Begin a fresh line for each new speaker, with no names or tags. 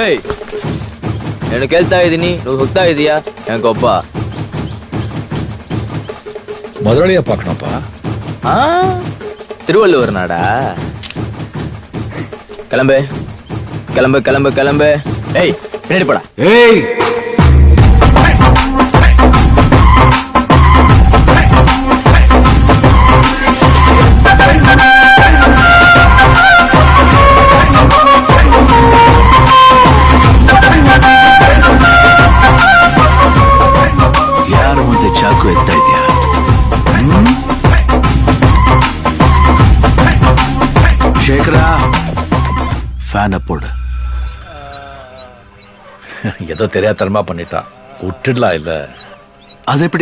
ಏಯ್ ನಾನು ಕೇಳ್ತಾ ಇದ್ದೀನಿ, ನೀವು ಹೋಗ್ತಾ ಇದೀಯಾ? ಹೆಂಗೊಬ್ಬ
ಮೊದಲಳಿಯಪ್ಪ ಕಣಪ್ಪ.
திருவள்ளுவர் நாடா. கிளம்பு கிளம்பு கிளம்பு கிளம்பு. ஏய் பின்னாடி போடா.
ஏய் ಯಾರು ಮುಂದೆ ಚಾಕು ಎತ್ತಾ ಇದೆಯಾ? சேகரா ஃபேனை போடு.
ஏதோ தெரியாதனமா பண்ணிட்டான், விட்டுடலாம் இல்ல.
அது எப்படி